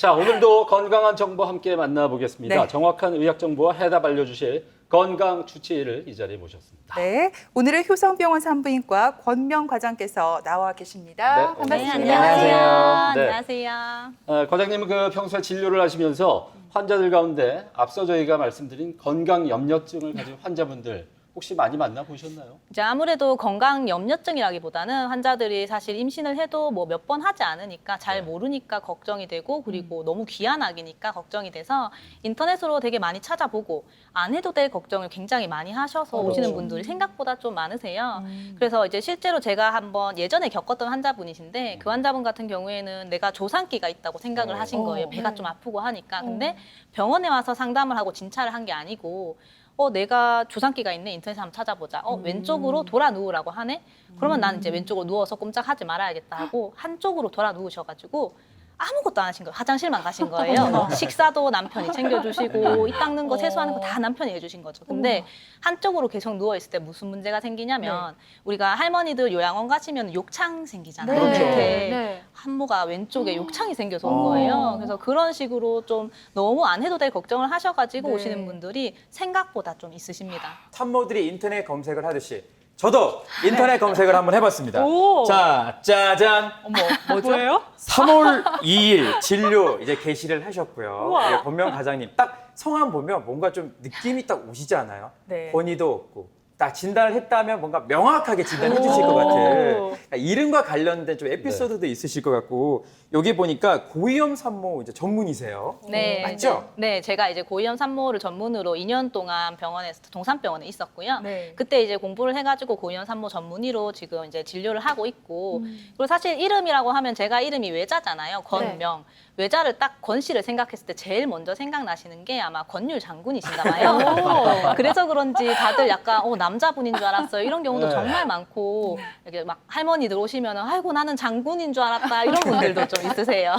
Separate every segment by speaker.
Speaker 1: 자, 오늘도 건강한 정보 함께 만나보겠습니다.
Speaker 2: 네.
Speaker 1: 정확한 의학 정보와 해답 알려주실 건강 주치의를 이 자리에 모셨습니다.
Speaker 2: 네, 오늘은 효성병원 산부인과 권명 과장께서 나와 계십니다.
Speaker 1: 네,
Speaker 2: 반갑습니다.
Speaker 1: 네,
Speaker 3: 안녕하세요.
Speaker 1: 네.
Speaker 3: 안녕하세요.
Speaker 1: 과장님은 그 평소에 진료를 하시면서 환자들 가운데 앞서 저희가 말씀드린 건강 염려증을 가진 환자분들 혹시 많이 만나보셨나요?
Speaker 3: 이제 아무래도 건강 염려증이라기보다는 환자들이 사실 임신을 해도 뭐 몇 번 하지 않으니까 잘 모르니까 걱정이 되고 그리고 너무 귀한 아기니까 걱정이 돼서 인터넷으로 되게 많이 찾아보고 안 해도 될 걱정을 굉장히 많이 하셔서 오시는 분들이 생각보다 좀 많으세요. 그래서 이제 실제로 제가 한번 예전에 겪었던 환자분이신데 그 환자분 같은 경우에는 내가 조산기가 있다고 생각을 하신 거예요. 배가 좀 아프고 하니까. 근데 병원에 와서 상담을 하고 진찰을 한 게 아니고 내가 조산기가 있네. 인터넷에 한번 찾아보자. 왼쪽으로 돌아 누우라고 하네. 그러면 나는 이제 왼쪽으로 누워서 꼼짝하지 말아야겠다 하고 한쪽으로 돌아 누우셔가지고 아무것도 안 하신 거예요. 화장실만 가신 거예요. 식사도 남편이 챙겨주시고 이 닦는 거 세수하는 거 다 남편이 해주신 거죠. 근데 한쪽으로 계속 누워있을 때 무슨 문제가 생기냐면 우리가 할머니들 요양원 가시면 욕창 생기잖아요.
Speaker 1: 그렇죠.
Speaker 3: 밑에 한모가 왼쪽에 욕창이 생겨서 온 거예요. 그래서 그런 식으로 좀 너무 안 해도 될 걱정을 하셔가지고 오시는 분들이 생각보다 좀 있으십니다.
Speaker 4: 산모들이 인터넷 검색을 하듯이 저도 인터넷 검색을 한번 해봤습니다.
Speaker 2: 오.
Speaker 4: 자, 짜잔.
Speaker 2: 뭐예요?
Speaker 4: 3월 2일 진료 이제 개시를 하셨고요. 예, 권명 과장님 딱 성함 보면 뭔가 좀 느낌이 딱 오시지 않아요?
Speaker 2: 네.
Speaker 4: 권위도 없고 딱 진단을 했다면 뭔가 명확하게 진단해 주실 것 같은 이름과 관련된 좀 에피소드도 있으실 것 같고 여기 보니까 고위험 산모 이제 전문이세요.
Speaker 3: 네,
Speaker 4: 맞죠?
Speaker 3: 네, 제가 이제 고위험 산모를 전문으로 2년 동안 병원에서 동산병원에 있었고요.
Speaker 2: 네.
Speaker 3: 그때 이제 공부를 해가지고 고위험 산모 전문의로 지금 이제 진료를 하고 있고 그리고 사실 이름이라고 하면 제가 이름이 외자잖아요. 권명. 외자를 딱 권 씨를 생각했을 때 제일 먼저 생각나시는 게 아마 권율 장군이신가 봐요. 그래서 그런지 다들 약간 남자분인 줄 알았어요. 이런 경우도
Speaker 1: 네.
Speaker 3: 정말 많고 이렇게 막 할머니들 오시면은 아이고 나는 장군인 줄 알았다 이런 분들도 좀 있으세요.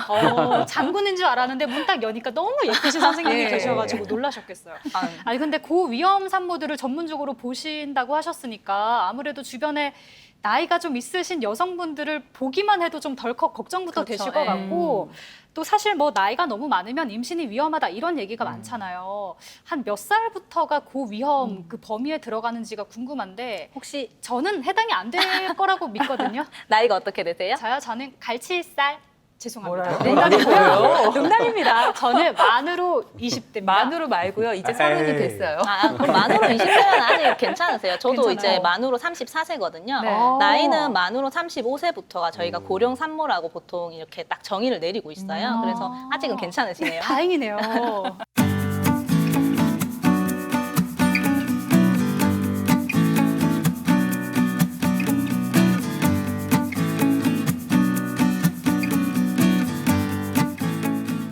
Speaker 5: 장군인 줄 알았는데 문 딱 여니까 너무 예쁘신 선생님이
Speaker 2: 예.
Speaker 5: 계셔가지고 놀라셨겠어요. 아니 근데 고위험 산모들을 전문적으로 보신다고 하셨으니까 아무래도 주변에 나이가 좀 있으신 여성분들을 보기만 해도 좀 덜컥 걱정부터
Speaker 3: 그렇죠.
Speaker 5: 되실 것 같고 또 사실 뭐 나이가 너무 많으면 임신이 위험하다 이런 얘기가 많잖아요. 한 몇 살부터가 고위험 그 범위에 들어가는지가 궁금한데
Speaker 3: 혹시
Speaker 5: 저는 해당이 안 될 거라고 믿거든요.
Speaker 3: 나이가 어떻게 되세요?
Speaker 5: 저는 갈칠살 죄송합니다.
Speaker 2: 뭐라요?
Speaker 5: 농담이고요. 농담입니다. 저는 만으로 20대입니다.
Speaker 2: 만으로 말고요. 이제 서른이
Speaker 4: 에이.
Speaker 2: 됐어요.
Speaker 3: 그럼 만으로 20대는 아직 괜찮으세요. 저도
Speaker 5: 괜찮아요.
Speaker 3: 이제 만으로 34세거든요.
Speaker 5: 네.
Speaker 3: 나이는 만으로 35세부터가 저희가 고령 산모라고 보통 이렇게 딱 정의를 내리고 있어요. 그래서 아직은 괜찮으시네요.
Speaker 5: 다행이네요.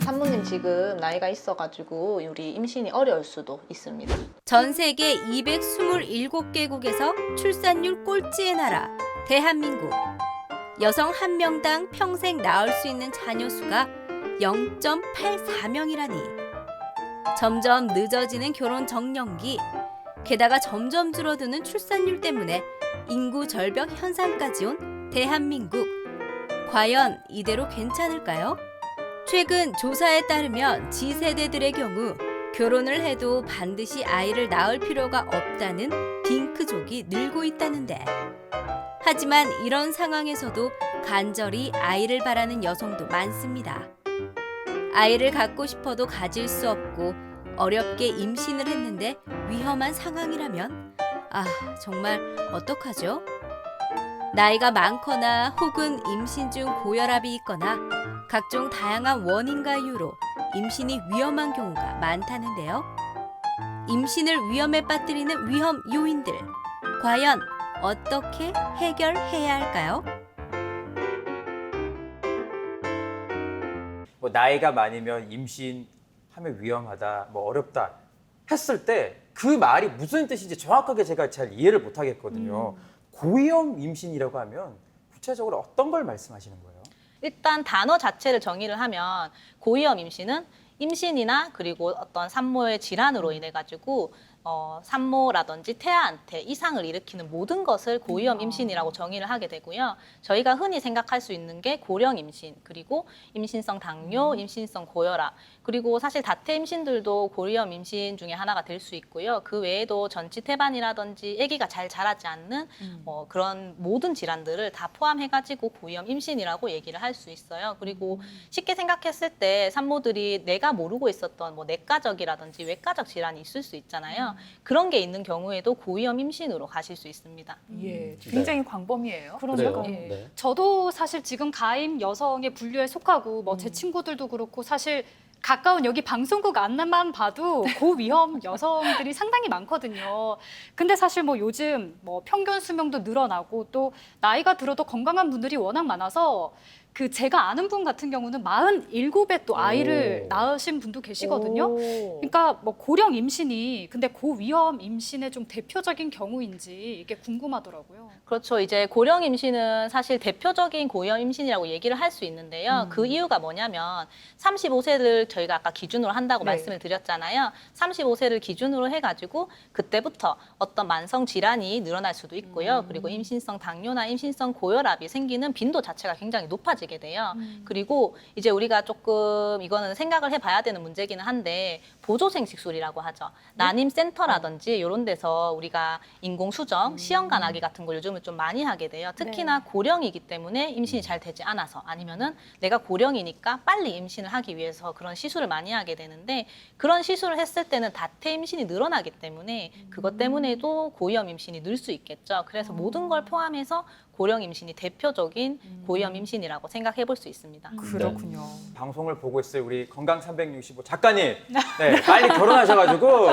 Speaker 3: 산모님 지금 나이가 있어가지고 우리 임신이 어려울 수도 있습니다.
Speaker 6: 전 세계 227개국에서 출산율 꼴찌의 나라 대한민국. 여성 한 명당 평생 낳을 수 있는 자녀 수가 0.84명이라니. 점점 늦어지는 결혼 정년기, 게다가 점점 줄어드는 출산율 때문에 인구 절벽 현상까지 온 대한민국. 과연 이대로 괜찮을까요? 최근 조사에 따르면 G세대들의 경우 결혼을 해도 반드시 아이를 낳을 필요가 없다는 딩크족이 늘고 있다는데, 하지만 이런 상황에서도 간절히 아이를 바라는 여성도 많습니다. 아이를 갖고 싶어도 가질 수 없고 어렵게 임신을 했는데 위험한 상황이라면 정말 어떡하죠? 나이가 많거나 혹은 임신 중 고혈압이 있거나 각종 다양한 원인과 이유로 임신이 위험한 경우가 많다는데요. 임신을 위험에 빠뜨리는 위험 요인들, 과연 어떻게 해결해야 할까요?
Speaker 4: 뭐 나이가 많으면 임신하면 위험하다, 뭐 어렵다 했을 때 그 말이 무슨 뜻인지 정확하게 제가 잘 이해를 못 하겠거든요. 고위험 임신이라고 하면 구체적으로 어떤 걸 말씀하시는 거예요?
Speaker 3: 일단 단어 자체를 정의를 하면 고위험 임신은 임신이나 그리고 어떤 산모의 질환으로 인해 가지고 산모라든지 태아한테 이상을 일으키는 모든 것을 고위험 임신이라고 정의를 하게 되고요. 저희가 흔히 생각할 수 있는 게 고령 임신, 그리고 임신성 당뇨, 임신성 고혈압, 그리고 사실 다태 임신들도 고위험 임신 중에 하나가 될 수 있고요. 그 외에도 전치태반이라든지 아기가 잘 자라지 않는 그런 모든 질환들을 다 포함해가지고 고위험 임신이라고 얘기를 할 수 있어요. 그리고 쉽게 생각했을 때 산모들이 내가 모르고 있었던 뭐 내과적이라든지 외과적 질환이 있을 수 있잖아요. 그런 게 있는 경우에도 고위험 임신으로 가실 수 있습니다.
Speaker 2: 예, 굉장히 광범위해요.
Speaker 1: 그래요?
Speaker 2: 예.
Speaker 1: 네.
Speaker 5: 저도 사실 지금 가임 여성의 분류에 속하고 뭐 제 친구들도 그렇고 사실 가까운 여기 방송국 안만 봐도 고위험 여성들이 상당히 많거든요. 근데 사실 뭐 요즘 뭐 평균 수명도 늘어나고 또 나이가 들어도 건강한 분들이 워낙 많아서 그 제가 아는 분 같은 경우는 47에 또 아이를
Speaker 1: 오.
Speaker 5: 낳으신 분도 계시거든요.
Speaker 2: 오.
Speaker 5: 그러니까 뭐 고령 임신이 근데 고위험 임신의 좀 대표적인 경우인지 이게 궁금하더라고요.
Speaker 3: 그렇죠. 이제 고령 임신은 사실 대표적인 고위험 임신이라고 얘기를 할 수 있는데요. 그 이유가 뭐냐면 35세를 저희가 아까 기준으로 한다고
Speaker 2: 네.
Speaker 3: 말씀을 드렸잖아요. 35세를 기준으로 해가지고 그때부터 어떤 만성 질환이 늘어날 수도 있고요. 그리고 임신성 당뇨나 임신성 고혈압이 생기는 빈도 자체가 굉장히 높아지게 돼요. 그리고 이제 우리가 조금 이거는 생각을 해봐야 되는 문제기는 한데 보조생식술이라고 하죠. 난임센터라든지 이런 데서 우리가 인공수정, 시험관하기 같은 걸 요즘은 좀 많이 하게 돼요. 특히나 고령이기 때문에 임신이 잘 되지 않아서 아니면은 내가 고령이니까 빨리 임신을 하기 위해서 그런 시술을 많이 하게 되는데 그런 시술을 했을 때는 다태 임신이 늘어나기 때문에 그것 때문에도 고위험 임신이 늘 수 있겠죠. 그래서 모든 걸 포함해서 고령 임신이 대표적인 고위험 임신이라고 생각해 볼 수 있습니다.
Speaker 2: 그렇군요.
Speaker 4: 방송을 보고 있을 우리 건강 365 작가님, 네, 빨리 결혼하셔가지고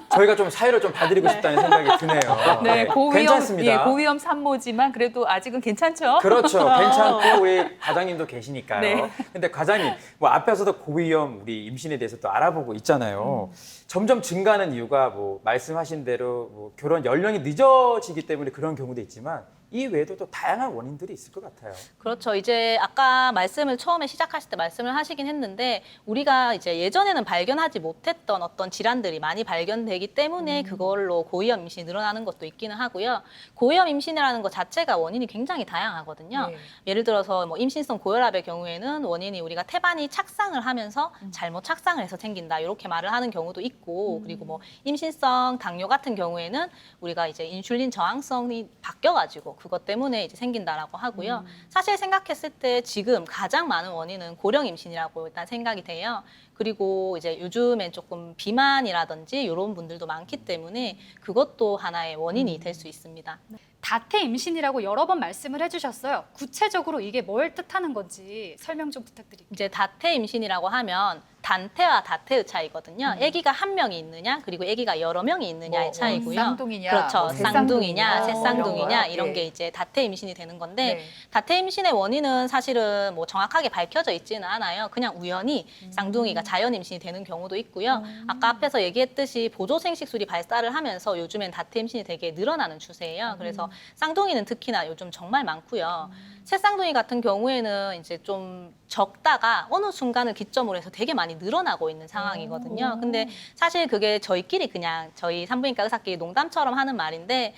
Speaker 4: 저희가 좀 사회를 좀 봐드리고 싶다는 생각이 드네요.
Speaker 2: 네, 고위험,
Speaker 4: 괜찮습니다.
Speaker 2: 예, 고위험 산모지만 그래도 아직은 괜찮죠?
Speaker 4: 그렇죠. 괜찮고 우리 과장님도 계시니까요.
Speaker 2: 네.
Speaker 4: 근데 과장님, 뭐 앞에서도 고위험 우리 임신에 대해서 또 알아보고 있잖아요. 점점 증가하는 이유가 뭐 말씀하신 대로 뭐 결혼 연령이 늦어지기 때문에 그런 경우도 있지만 이 외에도 또 다양한 원인들이 있을 것 같아요.
Speaker 3: 그렇죠. 이제 아까 말씀을 처음에 시작하실 때 말씀을 하시긴 했는데 우리가 이제 예전에는 발견하지 못했던 어떤 질환들이 많이 발견되기 때문에 그걸로 고위험 임신이 늘어나는 것도 있기는 하고요. 고위험 임신이라는 것 자체가 원인이 굉장히 다양하거든요.
Speaker 2: 네.
Speaker 3: 예를 들어서 뭐 임신성 고혈압의 경우에는 원인이 우리가 태반이 착상을 하면서 잘못 착상을 해서 생긴다 이렇게 말을 하는 경우도 있고 그리고 뭐 임신성 당뇨 같은 경우에는 우리가 이제 인슐린 저항성이 바뀌어가지고 그것 때문에 이제 생긴다라고 하고요. 사실 생각했을 때 지금 가장 많은 원인은 고령 임신이라고 일단 생각이 돼요. 그리고 이제 요즘엔 조금 비만이라든지 이런 분들도 많기 때문에 그것도 하나의 원인이 될 수 있습니다.
Speaker 5: 다태 임신이라고 여러 번 말씀을 해주셨어요. 구체적으로 이게 뭘 뜻하는 건지 설명 좀 부탁드릴게요.
Speaker 3: 이제 다태 임신이라고 하면 단태와 다태의 차이거든요. 아기가 한 명이 있느냐, 그리고 아기가 여러 명이 있느냐의 차이고요.
Speaker 2: 쌍둥이냐,
Speaker 3: 그렇죠.
Speaker 2: 뭐
Speaker 3: 쌍둥이냐,
Speaker 2: 이런
Speaker 3: 새쌍둥이냐
Speaker 2: 거요?
Speaker 3: 이런 게
Speaker 2: 예.
Speaker 3: 이제 다태 임신이 되는 건데
Speaker 2: 네.
Speaker 3: 다태 임신의 원인은 사실은 뭐 정확하게 밝혀져 있지는 않아요. 그냥 우연히 쌍둥이가 자연 임신이 되는 경우도 있고요. 아까 앞에서 얘기했듯이 보조생식술이 발달을 하면서 요즘엔 다태 임신이 되게 늘어나는 추세예요. 그래서 쌍둥이는 특히나 요즘 정말 많고요. 새쌍둥이 같은 경우에는 이제 좀 적다가 어느 순간을 기점으로 해서 되게 많이 늘어나고 있는 상황이거든요. 근데 사실 그게 저희끼리 그냥 저희 산부인과 의사끼리 농담처럼 하는 말인데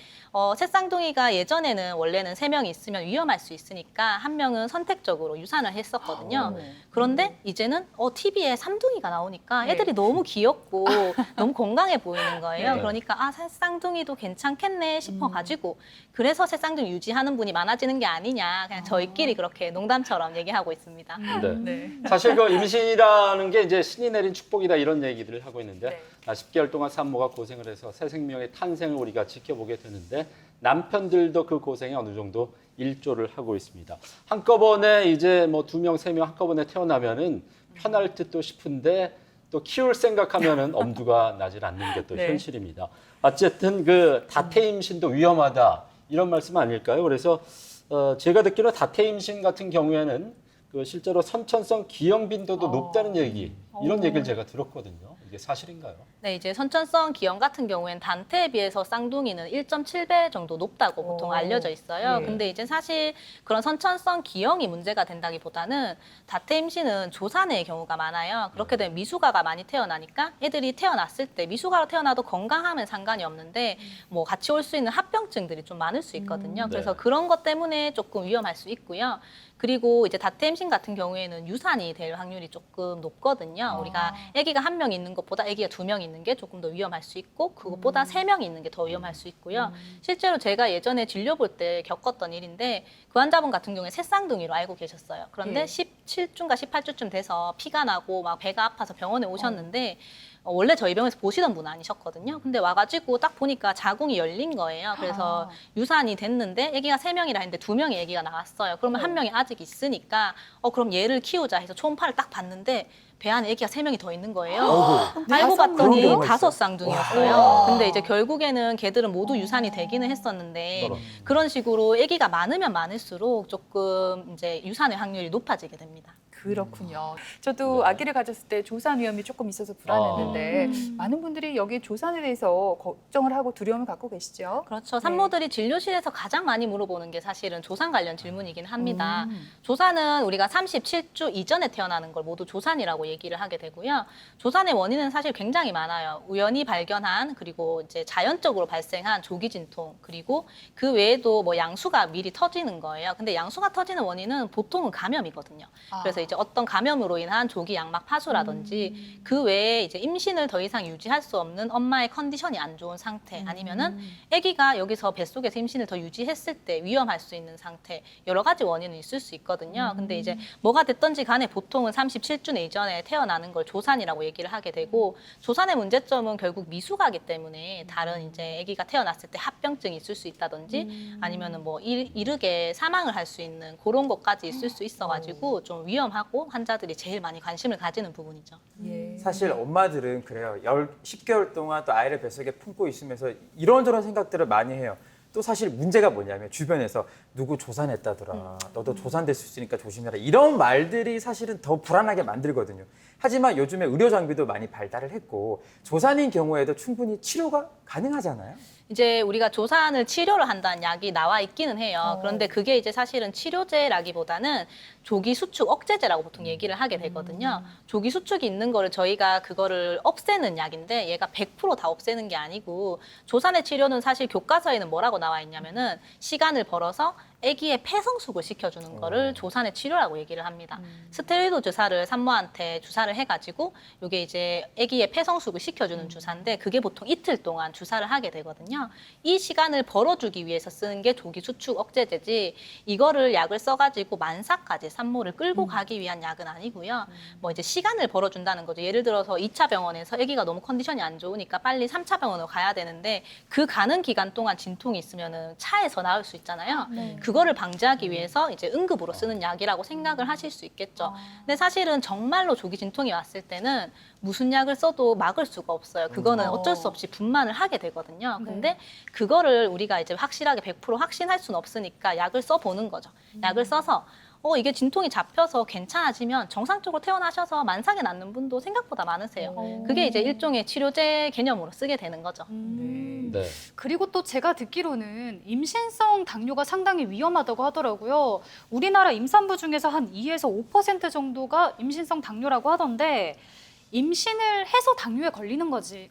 Speaker 3: 새쌍둥이가 예전에는 원래는 3명이 있으면 위험할 수 있으니까 1명은 선택적으로 유산을 했었거든요. 그런데 이제는 TV에 삼둥이가 나오니까 애들이 너무 귀엽고 너무 건강해 보이는 거예요.
Speaker 1: 네.
Speaker 3: 그러니까 새쌍둥이도 괜찮겠네 싶어가지고 그래서 새쌍둥이 유지하는 분이 많아지는 게 아니냐 그냥 저희끼리 그렇게 농담처럼 얘기하고 있습니다.
Speaker 1: 네.
Speaker 2: 네.
Speaker 1: 사실 그 임신이라는 게 이제 신이 내린 축복이다 이런 얘기들을 하고 있는데
Speaker 2: 네.
Speaker 1: 10개월 동안 산모가 고생을 해서 새 생명의 탄생을 우리가 지켜보게 되는데 남편들도 그 고생에 어느 정도 일조를 하고 있습니다. 한꺼번에 이제 뭐 2명, 3명 한꺼번에 태어나면은 편할 듯도 싶은데 또 키울 생각하면은 엄두가 나질 않는 게 또
Speaker 2: 네.
Speaker 1: 현실입니다. 어쨌든 그 다태 임신도 위험하다 이런 말씀 아닐까요? 그래서 제가 듣기로 다태 임신 같은 경우에는 그 실제로 선천성 기형 빈도도 높다는 얘기 이런
Speaker 5: 오.
Speaker 1: 얘기를 제가 들었거든요. 이게 사실인가요?
Speaker 3: 네, 이제 선천성 기형 같은 경우에는 단태에 비해서 쌍둥이는 1.7배 정도 높다고 보통
Speaker 2: 오.
Speaker 3: 알려져 있어요.
Speaker 2: 예.
Speaker 3: 근데 이제 사실 그런 선천성 기형이 문제가 된다기보다는 다태 임신은 조산의 경우가 많아요. 그렇게 되면 미숙아가 많이 태어나니까 애들이 태어났을 때 미숙아로 태어나도 건강하면 상관이 없는데 뭐 같이 올 수 있는 합병증들이 좀 많을 수 있거든요. 그래서
Speaker 1: 네.
Speaker 3: 그런 것 때문에 조금 위험할 수 있고요. 그리고 이제 다태 임신 같은 경우에는 유산이 될 확률이 조금 높거든요. 우리가 아기가 한 명 있는 것보다 아기가 2명 있는 게 조금 더 위험할 수 있고 그것보다 3명 있는 게 더 위험할 수 있고요. 실제로 제가 예전에 진료 볼 때 겪었던 일인데 그 환자분 같은 경우에 새쌍둥이로 알고 계셨어요. 그런데
Speaker 2: 예.
Speaker 3: 17주인가 18주쯤 돼서 피가 나고 막 배가 아파서 병원에 오셨는데 원래 저희 병원에서 보시던 분 아니셨거든요. 근데 와가지고 딱 보니까 자궁이 열린 거예요. 그래서 유산이 됐는데 아기가 3명이라 했는데 2명의 아기가 나왔어요. 그러면 한 명이 아직 있으니까 그럼 얘를 키우자 해서 초음파를 딱 봤는데 배 안에 아기가 3명이 더 있는 거예요. 알고
Speaker 4: 그런
Speaker 3: 봤더니
Speaker 4: 경우가
Speaker 3: 5
Speaker 4: 있어요?
Speaker 3: 쌍둥이였어요. 근데 이제 결국에는 걔들은 모두 유산이 되기는 했었는데
Speaker 1: 저런.
Speaker 3: 그런 식으로 아기가 많으면 많을수록 조금 이제 유산의 확률이 높아지게 됩니다.
Speaker 2: 그렇군요. 저도 아기를 가졌을 때 조산 위험이 조금 있어서 불안했는데 많은 분들이 여기 조산에 대해서 걱정을 하고 두려움을 갖고 계시죠.
Speaker 3: 그렇죠. 산모들이 진료실에서 가장 많이 물어보는 게 사실은 조산 관련 질문이긴 합니다. 조산은 우리가 37주 이전에 태어나는 걸 모두 조산이라고 얘기를 하게 되고요. 조산의 원인은 사실 굉장히 많아요. 우연히 발견한 그리고 이제 자연적으로 발생한 조기 진통 그리고 그 외에도 뭐 양수가 미리 터지는 거예요. 근데 양수가 터지는 원인은 보통은 감염이거든요. 그래서 이제 어떤 감염으로 인한 조기 양막 파수라든지 그 외에 이제 임신을 더 이상 유지할 수 없는 엄마의 컨디션이 안 좋은 상태 아니면은 아기가 여기서 뱃속에서 임신을 더 유지했을 때 위험할 수 있는 상태 여러 가지 원인은 있을 수 있거든요. 근데 이제 뭐가 됐든지 간에 보통은 37주 이전에 태어나는 걸 조산이라고 얘기를 하게 되고 조산의 문제점은 결국 미숙아기 때문에 다른 이제 아기가 태어났을 때 합병증이 있을 수 있다든지 아니면은 뭐 이르게 사망을 할 수 있는 그런 것까지 있을 수 있어가지고 좀 위험하고 환자들이 제일 많이 관심을 가지는 부분이죠.
Speaker 2: 예.
Speaker 4: 사실 엄마들은 그래요. 10개월 동안 또 아이를 뱃속에 품고 있으면서 이런저런 생각들을 많이 해요. 또 사실 문제가 뭐냐면 주변에서 누구 조산했다더라. 너도 조산될 수 있으니까 조심해라. 이런 말들이 사실은 더 불안하게 만들거든요. 하지만 요즘에 의료 장비도 많이 발달을 했고 조산인 경우에도 충분히 치료가 가능하잖아요.
Speaker 3: 이제 우리가 조산을 치료를 한다는 약이 나와 있기는 해요. 그런데 그게 이제 사실은 치료제라기보다는 조기 수축 억제제라고 보통 얘기를 하게 되거든요. 조기 수축이 있는 거를 저희가 그거를 없애는 약인데 얘가 100% 다 없애는 게 아니고 조산의 치료는 사실 교과서에는 뭐라고 나와 있냐면은 시간을 벌어서 아기의 폐성숙을 시켜주는 거를 조산의 치료라고 얘기를 합니다. 스테로이드 주사를 산모한테 주사를 해가지고 이게 이제 아기의 폐성숙을 시켜주는 주사인데 그게 보통 이틀 동안 주사를 하게 되거든요. 이 시간을 벌어주기 위해서 쓰는 게 조기 수축 억제제지 이거를 약을 써가지고 만사까지 산모를 끌고 가기 위한 약은 아니고요. 뭐 이제 시간을 벌어준다는 거죠. 예를 들어서 2차 병원에서 아기가 너무 컨디션이 안 좋으니까 빨리 3차 병원으로 가야 되는데 그 가는 기간 동안 진통이 있으면은 차에서 나을 수 있잖아요. 그거를 방지하기 위해서 이제 응급으로 쓰는 약이라고 생각을 하실 수 있겠죠. 근데 사실은 정말로 조기 진통이 왔을 때는 무슨 약을 써도 막을 수가 없어요. 그거는 어쩔 수 없이 분만을 하게 되거든요. 근데 그거를 우리가 이제 확실하게 100% 확신할 수는 없으니까 약을 써보는 거죠. 약을 써서 이게 진통이 잡혀서 괜찮아지면 정상적으로 태어나셔서 만삭에 낫는 분도 생각보다 많으세요. 그게 이제 일종의 치료제 개념으로 쓰게 되는 거죠.
Speaker 1: 네.
Speaker 5: 그리고 또 제가 듣기로는 임신성 당뇨가 상당히 위험하다고 하더라고요. 우리나라 임산부 중에서 한 2에서 5% 정도가 임신성 당뇨라고 하던데 임신을 해서 당뇨에 걸리는 건지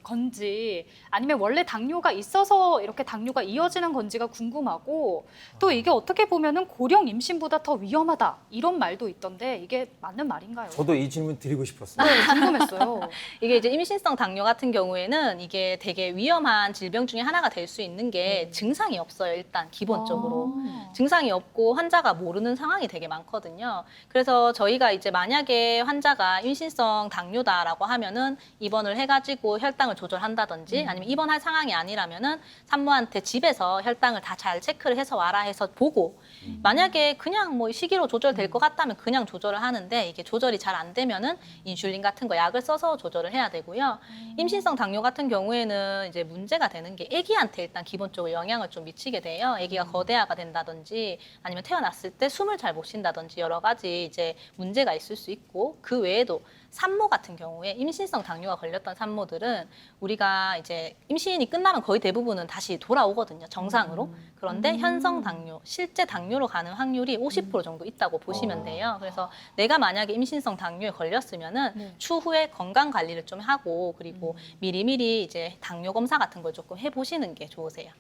Speaker 5: 아니면 원래 당뇨가 있어서 이렇게 당뇨가 이어지는 건지가 궁금하고 또 이게 어떻게 보면은 고령 임신보다 더 위험하다 이런 말도 있던데 이게 맞는 말인가요?
Speaker 4: 저도 이 질문 드리고 싶었어요.
Speaker 5: 네, 궁금했어요.
Speaker 3: 이게 이제 임신성 당뇨 같은 경우에는 이게 되게 위험한 질병 중에 하나가 될 수 있는 게 증상이 없어요. 일단 기본적으로. 증상이 없고 환자가 모르는 상황이 되게 많거든요. 그래서 저희가 이제 만약에 환자가 임신성 당뇨다라고 하면은 입원을 해가지고 혈당을 조절한다든지 아니면 입원할 상황이 아니라면은 산모한테 집에서 혈당을 다 잘 체크를 해서 와라 해서 보고 만약에 그냥 뭐 시기로 조절될 것 같다면 그냥 조절을 하는데 이게 조절이 잘 안 되면은 인슐린 같은 거 약을 써서 조절을 해야 되고요. 임신성 당뇨 같은 경우에는 이제 문제가 되는 게 아기한테 일단 기본적으로 영향을 좀 미치게 돼요. 아기가 거대화가 된다든지 아니면 태어났을 때 숨을 잘 못 쉰다든지 여러 가지 이제 문제가 있을 수 있고 그 외에도 산모 같은 경우에 임신성 당뇨가 걸렸던 산모들은 우리가 이제 임신이 끝나면 거의 대부분은 다시 돌아오거든요. 정상으로. 그런데 현성 당뇨, 실제 당뇨로 가는 확률이 50% 정도 있다고 보시면 돼요. 그래서 내가 만약에 임신성 당뇨에 걸렸으면은
Speaker 2: 네.
Speaker 3: 추후에 건강 관리를 좀 하고 그리고 미리미리 이제 당뇨 검사 같은 걸 조금 해보시는 게 좋으세요.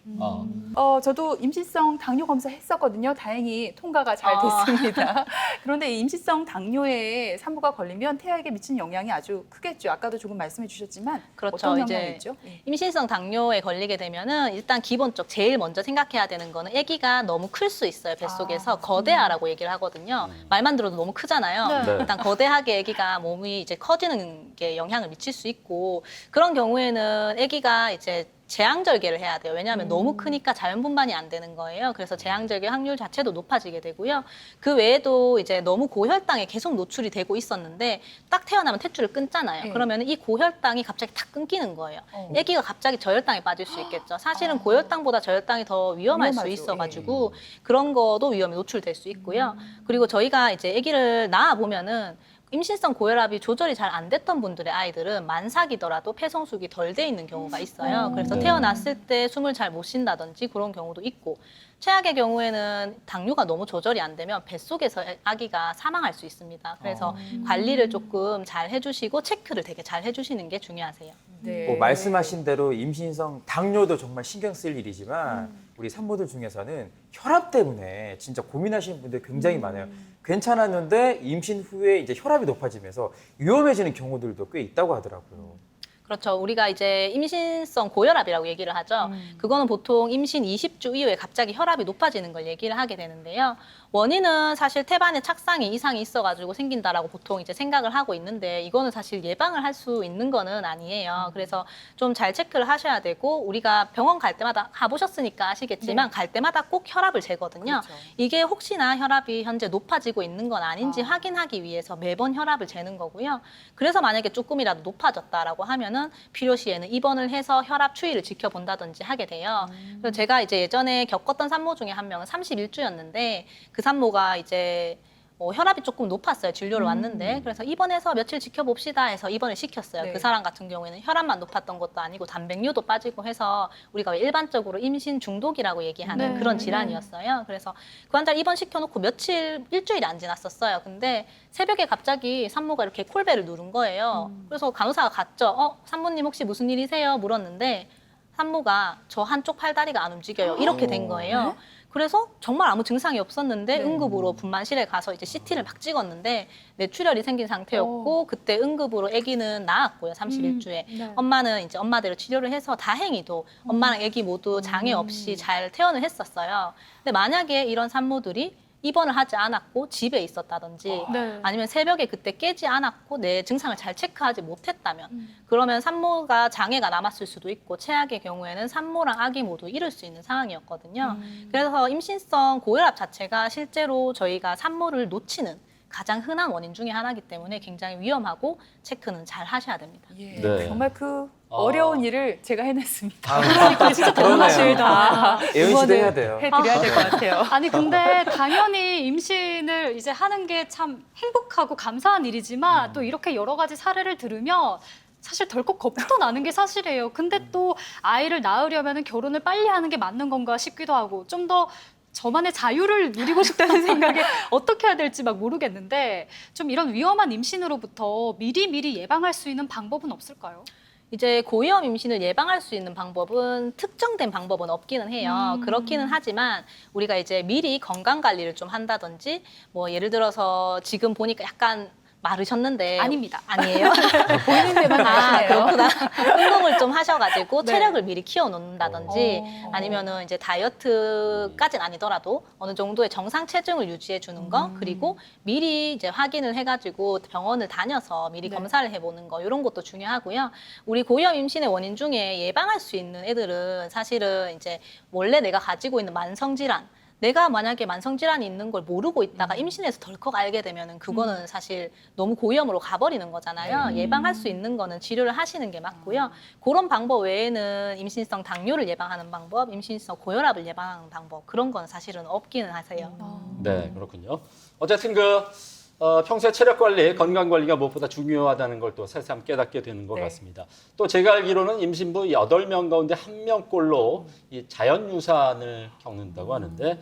Speaker 2: 저도 임신성 당뇨 검사 했었거든요. 다행히 통과가 잘 됐습니다. 그런데 이 임신성 당뇨에 산모가 걸리면 태아에게 미치는 영향이 아주 크겠죠. 아까도 조금 말씀해 주셨지만
Speaker 3: 그렇죠.
Speaker 2: 어떤
Speaker 3: 이제
Speaker 2: 영향이 있죠? 예.
Speaker 3: 임신성 당뇨에 걸리게 되면은 일단 기본적 제일 먼저 생각해야 되는 거는 아기가 너무 클 수 있어요. 뱃속에서 거대하라고 얘기를 하거든요. 말만 들어도 너무 크잖아요.
Speaker 5: 네.
Speaker 1: 네.
Speaker 3: 일단 거대하게 아기가 몸이 이제 커지는 게 영향을 미칠 수 있고 그런 경우에는 아기가 이제 재앙절개를 해야 돼요. 왜냐하면 너무 크니까 자연 분만이 안 되는 거예요. 그래서 재앙절개 확률 자체도 높아지게 되고요. 그 외에도 이제 너무 고혈당에 계속 노출이 되고 있었는데 딱 태어나면 탯줄을 끊잖아요.
Speaker 2: 네.
Speaker 3: 그러면 이 고혈당이 갑자기 탁 끊기는 거예요. 아기가 갑자기 저혈당에 빠질 수 있겠죠. 사실은 고혈당보다 저혈당이 더 위험할 수
Speaker 2: 위험하죠.
Speaker 3: 있어가지고 그런 거도 위험에 노출될 수 있고요. 그리고 저희가 이제 아기를 낳아 보면은 임신성 고혈압이 조절이 잘 안 됐던 분들의 아이들은 만삭이더라도 폐성숙이 덜 돼 있는 경우가 있어요. 그래서
Speaker 1: 네.
Speaker 3: 태어났을 때 숨을 잘 못 쉰다든지 그런 경우도 있고 최악의 경우에는 당뇨가 너무 조절이 안 되면 뱃속에서 아기가 사망할 수 있습니다. 그래서 관리를 조금 잘 해주시고 체크를 되게 잘 해주시는 게 중요하세요.
Speaker 2: 네.
Speaker 4: 뭐 말씀하신 대로 임신성 당뇨도 정말 신경 쓸 일이지만 우리 산모들 중에서는 혈압 때문에 진짜 고민하시는 분들 굉장히 많아요. 괜찮았는데 임신 후에 이제 혈압이 높아지면서 위험해지는 경우들도 꽤 있다고 하더라고요.
Speaker 3: 그렇죠. 우리가 이제 임신성 고혈압이라고 얘기를 하죠. 그거는 보통 임신 20주 이후에 갑자기 혈압이 높아지는 걸 얘기를 하게 되는데요. 원인은 사실 태반에 착상이 이상이 있어가지고 생긴다라고 보통 이제 생각을 하고 있는데 이거는 사실 예방을 할 수 있는 거는 아니에요. 그래서 좀 잘 체크를 하셔야 되고 우리가 병원 갈 때마다 가보셨으니까 아시겠지만 갈 때마다 꼭 혈압을 재거든요.
Speaker 2: 그렇죠.
Speaker 3: 이게 혹시나 혈압이 현재 높아지고 있는 건 아닌지 확인하기 위해서 매번 혈압을 재는 거고요. 그래서 만약에 조금이라도 높아졌다라고 하면은 필요시에는 입원을 해서 혈압 추이를 지켜본다든지 하게 돼요. 그래서 제가 이제 예전에 겪었던 산모 중에 한 명은 31주였는데 그 산모가 이제 혈압이 조금 높았어요. 진료를 왔는데. 그래서 입원해서 며칠 지켜봅시다 해서 입원을 시켰어요.
Speaker 2: 네.
Speaker 3: 그 사람 같은 경우에는 혈압만 높았던 것도 아니고 단백뇨도 빠지고 해서 우리가 왜 일반적으로 임신 중독이라고 얘기하는
Speaker 5: 네.
Speaker 3: 그런 질환이었어요. 그래서 그 환자를 입원시켜놓고 일주일이 안 지났었어요. 근데 새벽에 갑자기 산모가 이렇게 콜벨을 누른 거예요. 그래서 간호사가 갔죠. 산모님 혹시 무슨 일이세요? 물었는데 산모가 저 한쪽 팔다리가 안 움직여요. 이렇게 된 거예요. 그래서 정말 아무 증상이 없었는데 응급으로 분만실에 가서 이제 CT를 막 찍었는데 뇌출혈이 생긴 상태였고 그때 응급으로 아기는 나았고요. 31주에.
Speaker 5: 네.
Speaker 3: 엄마는 이제 엄마대로 치료를 해서 다행히도 엄마랑 아기 모두 장애 없이 잘 퇴원을 했었어요. 근데 만약에 이런 산모들이 입원을 하지 않았고 집에 있었다든지
Speaker 5: 네.
Speaker 3: 아니면 새벽에 그때 깨지 않았고 내 증상을 잘 체크하지 못했다면 그러면 산모가 장애가 남았을 수도 있고 최악의 경우에는 산모랑 아기 모두 잃을 수 있는 상황이었거든요. 그래서 임신성 고혈압 자체가 실제로 저희가 산모를 놓치는 가장 흔한 원인 중에 하나이기 때문에 굉장히 위험하고 체크는 잘 하셔야 됩니다.
Speaker 2: 예.
Speaker 1: 네.
Speaker 2: 정말 그 어려운 일을 제가 해냈습니다.
Speaker 5: 그러니까 진짜 대단하시다.
Speaker 4: 예은 씨도 해야 돼요.
Speaker 2: 해드려야 될 것 같아요.
Speaker 5: 아니 근데 당연히 임신을 이제 하는 게 참 행복하고 감사한 일이지만 또 이렇게 여러 가지 사례를 들으면 사실 덜컥 겁부터 나는 게 사실이에요. 근데 또 아이를 낳으려면 결혼을 빨리 하는 게 맞는 건가 싶기도 하고 좀 더 저만의 자유를 누리고 싶다는 생각에 어떻게 해야 될지 막 모르겠는데 좀 이런 위험한 임신으로부터 미리 예방할 수 있는 방법은 없을까요?
Speaker 3: 이제 고위험 임신을 예방할 수 있는 방법은 특정된 방법은 없기는 해요. 그렇기는 하지만 우리가 이제 미리 건강 관리를 좀 한다든지 뭐 예를 들어서 지금 보니까 약간 마르셨는데
Speaker 5: 아닙니다.
Speaker 3: 아니에요?
Speaker 2: 보이는 데만 가시네요.
Speaker 3: 그렇구나. 운동을 좀 하셔가지고
Speaker 2: 네.
Speaker 3: 체력을 미리 키워놓는다든지 아니면은 이제 다이어트까지는 아니더라도 어느 정도의 정상 체중을 유지해 주는 거 그리고 미리 이제 확인을 해가지고 병원을 다녀서 미리
Speaker 2: 네.
Speaker 3: 검사를 해보는 거 이런 것도 중요하고요. 우리 고위험 임신의 원인 중에 예방할 수 있는 애들은 사실은 이제 원래 내가 가지고 있는 만성 질환 내가 만약에 만성질환이 있는 걸 모르고 있다가 임신해서 덜컥 알게 되면은 그거는 사실 너무 고위험으로 가버리는 거잖아요. 예방할 수 있는 거는 치료를 하시는 게 맞고요. 그런 방법 외에는 임신성 당뇨를 예방하는 방법, 임신성 고혈압을 예방하는 방법 그런 건 사실은 없기는 하세요.
Speaker 1: 네, 그렇군요. 어쨌든 그 평소에 체력 관리, 건강 관리가 무엇보다 중요하다는 걸 또 새삼 깨닫게 되는 것
Speaker 2: 네.
Speaker 1: 같습니다. 또 제가 알기로는 임신부 8명 가운데 1명꼴로 이 자연유산을 겪는다고 하는데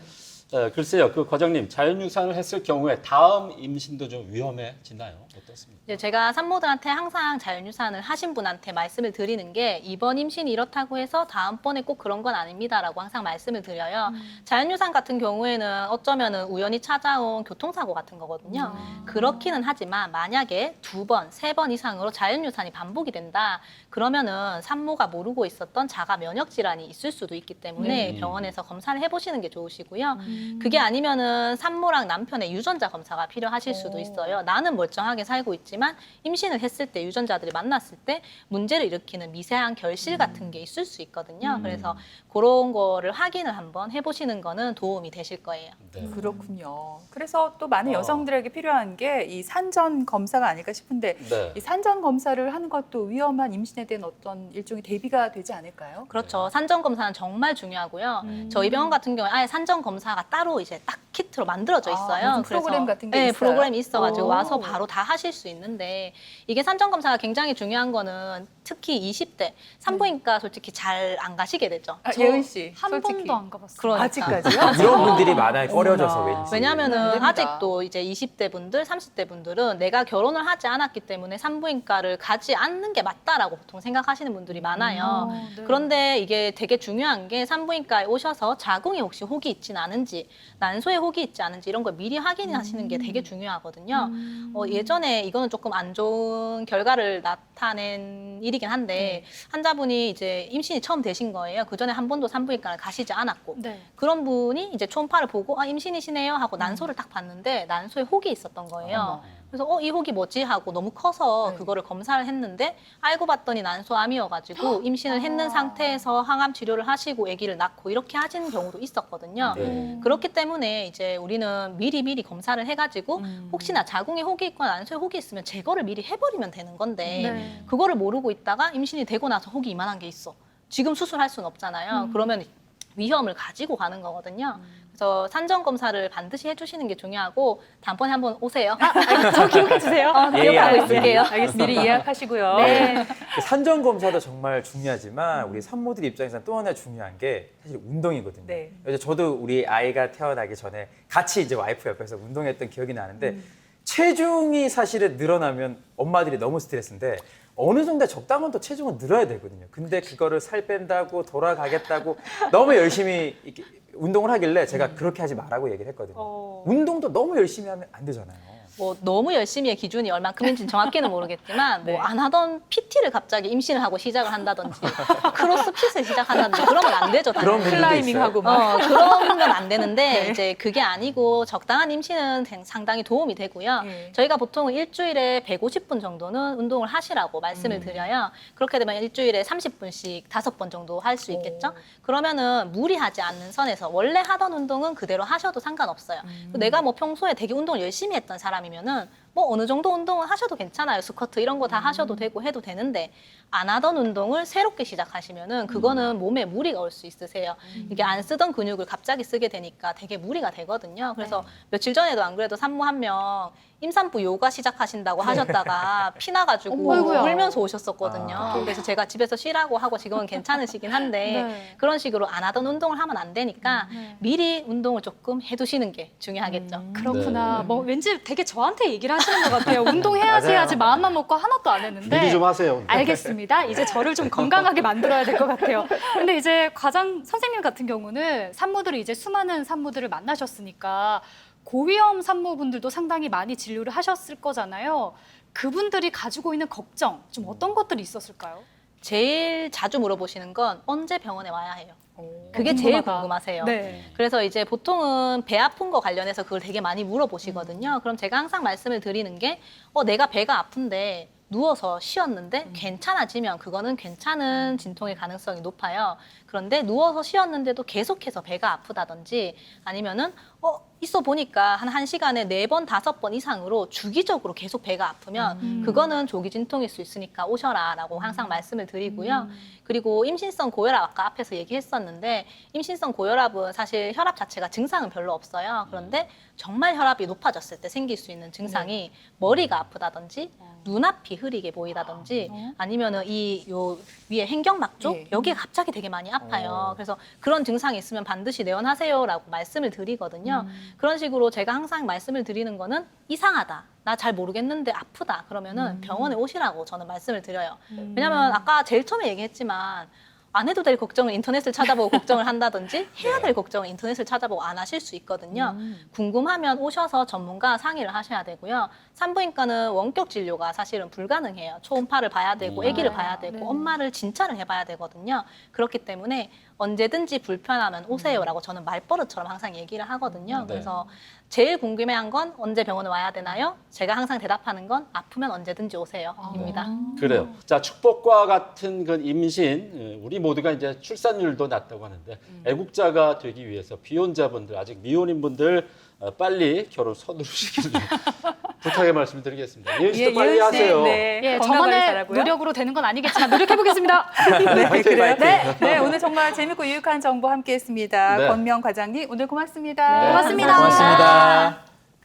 Speaker 1: 글쎄요, 그 과장님 자연유산을 했을 경우에 다음 임신도 좀 위험해지나요? 어떻습니까?
Speaker 3: 이제 제가 산모들한테 항상 자연유산을 하신 분한테 말씀을 드리는 게 이번 임신이 이렇다고 해서 다음번에 꼭 그런 건 아닙니다라고 항상 말씀을 드려요. 자연유산 같은 경우에는 어쩌면은 우연히 찾아온 교통사고 같은 거거든요. 그렇기는 하지만 만약에 2번, 3번 이상으로 자연유산이 반복이 된다. 그러면은 산모가 모르고 있었던 자가 면역 질환이 있을 수도 있기 때문에 병원에서 검사를 해보시는 게 좋으시고요. 그게 아니면은 산모랑 남편의 유전자 검사가 필요하실 수도 있어요. 나는 멀쩡하게 살고 있지만 임신을 했을 때 유전자들이 만났을 때 문제를 일으키는 미세한 결실 같은 게 있을 수 있거든요. 그래서 그런 거를 확인을 한번 해보시는 거는 도움이 되실 거예요.
Speaker 1: 네.
Speaker 2: 그렇군요. 그래서 또 많은
Speaker 1: 어.
Speaker 2: 여성들에게 필요한 게 이 산전 검사가 아닐까 싶은데
Speaker 1: 네.
Speaker 2: 이 산전 검사를 하는 것도 위험한 임신에 대한 어떤 일종의 대비가 되지 않을까요?
Speaker 3: 그렇죠. 산전 검사는 정말 중요하고요. 저희 병원 같은 경우에 아예 산전 검사가 따로 이제 딱 키트로 만들어져 있어요.
Speaker 2: 무슨 프로그램 같은 게
Speaker 3: 네,
Speaker 2: 있어요?
Speaker 3: 프로그램이 있어가지고
Speaker 2: 오.
Speaker 3: 와서 바로 다 하실 수 있는데 이게 산전 검사가 굉장히 중요한 거는 특히 20대 산부인과 솔직히 잘 안 가시게 되죠.
Speaker 2: 예은 씨,
Speaker 5: 한
Speaker 2: 솔직히.
Speaker 5: 번도 안 가봤어요.
Speaker 3: 그러니까.
Speaker 2: 아직까지요?
Speaker 4: 이런 분들이 많아요. 꺼려져서
Speaker 2: 어머나.
Speaker 4: 왠지.
Speaker 3: 왜냐면은
Speaker 2: 안 됩니다.
Speaker 3: 아직도 이제 20대 분들, 30대 분들은 내가 결혼을 하지 않았기 때문에 산부인과를 가지 않는 게 맞다라고 보통 생각하시는 분들이 많아요.
Speaker 5: 네.
Speaker 3: 그런데 이게 되게 중요한 게 산부인과에 오셔서 자궁에 혹시 혹이 있진 않은지, 난소에 혹이 있지 않은지 이런 걸 미리 확인하시는 게 되게 중요하거든요. 예전에 이거는 조금 안 좋은 결과를 나타낸 일이긴 한데 환자분이 이제 임신이 처음 되신 거예요. 그 전에 한 번도 산부인과를 가시지 않았고
Speaker 5: 네.
Speaker 3: 그런 분이 이제 초음파를 보고 아 임신이시네요 하고 난소를 딱 봤는데 난소에 혹이 있었던 거예요. 그래서 이 혹이 뭐지 하고 너무 커서
Speaker 2: 네.
Speaker 3: 그거를 검사를 했는데 알고 봤더니 난소암이어가지고 임신을 했는 상태에서 항암 치료를 하시고 아기를 낳고 이렇게 하시는 경우도 있었거든요.
Speaker 1: 네.
Speaker 3: 그렇기 때문에 이제 우리는 미리 검사를 해가지고 혹시나 자궁에 혹이 있거나 난소에 혹이 있으면 제거를 미리 해버리면 되는 건데
Speaker 5: 네.
Speaker 3: 그거를 모르고 있다가 임신이 되고 나서 혹이 이만한 게 있어. 지금 수술할 수는 없잖아요. 그러면 위험을 가지고 가는 거거든요. 그래서 산전 검사를 반드시 해주시는 게 중요하고 다음번에 한번 오세요.
Speaker 5: 저 기억해 주세요.
Speaker 3: 기억하고
Speaker 4: 예,
Speaker 3: 있을게요.
Speaker 2: 알겠습니다. 미리 예약하시고요.
Speaker 3: 네.
Speaker 4: 산전 검사도 정말 중요하지만 우리 산모들 입장에서는 또 하나 중요한 게 사실 운동이거든요.
Speaker 2: 네.
Speaker 4: 그래서 저도 우리 아이가 태어나기 전에 같이 이제 와이프 옆에서 운동했던 기억이 나는데 체중이 사실은 늘어나면 엄마들이 너무 스트레스인데 어느 정도 적당한 또 체중은 늘어야 되거든요. 근데 그거를 살 뺀다고 돌아가겠다고 너무 열심히 이렇게 운동을 하길래 제가 그렇게 하지 말라고 얘기를 했거든요. 운동도 너무 열심히 하면 안 되잖아요.
Speaker 3: 뭐 너무 열심히의 기준이 얼만큼인지는 정확히는 모르겠지만 뭐 안 하던 PT를 갑자기 임신을 하고 시작을 한다든지 크로스핏을 시작한다든지 그러면 안 되죠.
Speaker 4: 그런
Speaker 3: 당연히.
Speaker 4: 분들도
Speaker 2: 클라이밍하고 막.
Speaker 3: 그런 건 안 되는데 이제 그게 아니고 적당한 임신은 상당히 도움이 되고요.
Speaker 2: 네.
Speaker 3: 저희가 보통 일주일에 150분 정도는 운동을 하시라고 말씀을 드려요. 그렇게 되면 일주일에 30분씩 5번 정도 할 수 있겠죠. 그러면은 무리하지 않는 선에서 원래 하던 운동은 그대로 하셔도 상관없어요. 내가 뭐 평소에 되게 운동을 열심히 했던 사람이면은 뭐 어느 정도 운동은 하셔도 괜찮아요. 스쿼트 이런 거 다 하셔도 되고 해도 되는데 안 하던 운동을 새롭게 시작하시면은 그거는 몸에 무리가 올 수 있으세요. 이게 안 쓰던 근육을 갑자기 쓰게 되니까 되게 무리가 되거든요. 그래서 며칠 전에도 안 그래도 산모 한 명 임산부 요가 시작하신다고 하셨다가 피 나가지고
Speaker 5: 어이구야.
Speaker 3: 울면서 오셨었거든요. 그래서 제가 집에서 쉬라고 하고 지금은 괜찮으시긴 한데
Speaker 5: 네.
Speaker 3: 그런 식으로 안 하던 운동을 하면 안 되니까 미리 운동을 조금 해두시는 게 중요하겠죠.
Speaker 5: 그렇구나.
Speaker 1: 네.
Speaker 5: 뭐 왠지 되게 저한테 얘기를 하시는 것 같아요. 운동해야지
Speaker 4: 맞아요.
Speaker 5: 해야지 마음만 먹고 하나도 안 했는데.
Speaker 1: 미리 좀 하세요.
Speaker 5: 알겠습니다. 이제 저를 좀 건강하게 만들어야 될 것 같아요. 근데 이제 과장 선생님 같은 경우는 산모들이 이제 수많은 산모들을 만나셨으니까 고위험 산모분들도 상당히 많이 진료를 하셨을 거잖아요. 그분들이 가지고 있는 걱정, 좀 어떤 것들이 있었을까요?
Speaker 3: 제일 자주 물어보시는 건 언제 병원에 와야 해요. 그게 제일
Speaker 5: 궁금하다.
Speaker 3: 궁금하세요.
Speaker 5: 네.
Speaker 3: 그래서 이제 보통은 배 아픈 거 관련해서 그걸 되게 많이 물어보시거든요. 그럼 제가 항상 말씀을 드리는 게 내가 배가 아픈데 누워서 쉬었는데 괜찮아지면 그거는 괜찮은 진통의 가능성이 높아요. 그런데 누워서 쉬었는데도 계속해서 배가 아프다든지 아니면은 있어 보니까 한 1시간에 4번, 5번 이상으로 주기적으로 계속 배가 아프면 그거는 조기 진통일 수 있으니까 오셔라라고 항상 말씀을 드리고요. 그리고 임신성 고혈압 아까 앞에서 얘기했었는데 임신성 고혈압은 사실 혈압 자체가 증상은 별로 없어요. 그런데 정말 혈압이 높아졌을 때 생길 수 있는 증상이 머리가 아프다든지 눈앞이 흐리게 보이다든지 아니면은 요 위에 횡격막 쪽
Speaker 2: 예.
Speaker 3: 여기가 갑자기 되게 많이 아파요. 그래서 그런 증상이 있으면 반드시 내원하세요라고 말씀을 드리거든요. 그런 식으로 제가 항상 말씀을 드리는 거는 이상하다. 나 잘 모르겠는데 아프다. 그러면은 병원에 오시라고 저는 말씀을 드려요. 왜냐면 아까 제일 처음에 얘기했지만 안 해도 될 걱정을 인터넷을 찾아보고 걱정을 한다든지 해야 될 걱정을 인터넷을 찾아보고 안 하실 수 있거든요. 궁금하면 오셔서 전문가 상의를 하셔야 되고요. 산부인과는 원격 진료가 사실은 불가능해요. 초음파를 봐야 되고 아기를 봐야 되고 엄마를 진찰을 해봐야 되거든요. 그렇기 때문에 언제든지 불편하면 오세요라고 저는 말버릇처럼 항상 얘기를 하거든요.
Speaker 1: 네.
Speaker 3: 그래서 제일 궁금해한 건 언제 병원에 와야 되나요? 제가 항상 대답하는 건 아프면 언제든지 오세요입니다.
Speaker 1: 그래요. 자, 축복과 같은 그 임신, 우리 모두가 이제 출산율도 낮다고 하는데 애국자가 되기 위해서 비혼자분들, 아직 미혼인분들 빨리 결혼 서두르시기를 부탁의 말씀드리겠습니다. 예은 씨도 빨리
Speaker 2: 예은 씨,
Speaker 1: 하세요.
Speaker 2: 네,
Speaker 5: 예,
Speaker 2: 건강 관리
Speaker 5: 저만의
Speaker 2: 잘하고요.
Speaker 5: 노력으로 되는 건 아니겠지만 노력해보겠습니다.
Speaker 2: 네,
Speaker 1: 화이팅,
Speaker 2: 그래요?
Speaker 1: 화이팅.
Speaker 2: 네, 네, 오늘 정말 재밌고 유익한 정보 함께했습니다.
Speaker 1: 네.
Speaker 2: 권명 과장님 오늘 고맙습니다.
Speaker 1: 네,
Speaker 5: 고맙습니다.
Speaker 4: 고맙습니다.